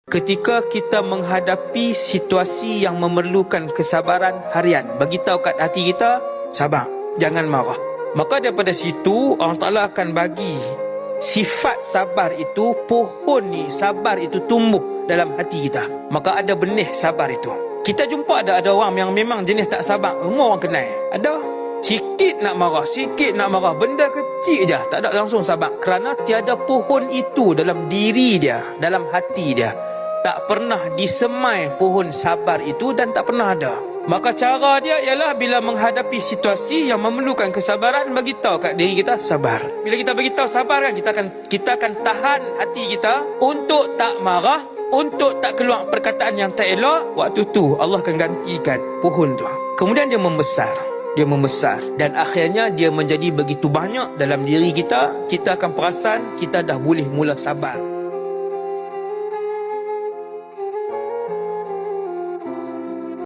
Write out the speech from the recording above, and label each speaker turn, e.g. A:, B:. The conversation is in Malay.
A: Ketika kita menghadapi situasi yang memerlukan kesabaran harian, bagitahu kat hati kita, sabar, jangan marah. Maka daripada situ Allah Ta'ala akan bagi sifat sabar itu, pohon ni sabar itu tumbuh dalam hati kita. Maka ada benih sabar itu. Kita jumpa ada orang yang memang jenis tak sabar, semua orang kenal. Ada sikit nak marah, benda kecil je tak ada langsung sabar. Kerana tiada pohon itu dalam diri dia, dalam hati dia. Tak pernah disemai pohon sabar itu dan tak pernah ada. Maka cara dia ialah bila menghadapi situasi yang memerlukan kesabaran, bagi tahu kat diri kita sabar. Bila kita bagi tahu sabar kan, kita akan tahan hati kita untuk tak marah, untuk tak keluar perkataan yang tak elok. Waktu tu Allah akan gantikan pohon tu. Kemudian dia membesar dan akhirnya dia menjadi begitu banyak dalam diri kita. Kita akan perasan kita dah boleh mula sabar.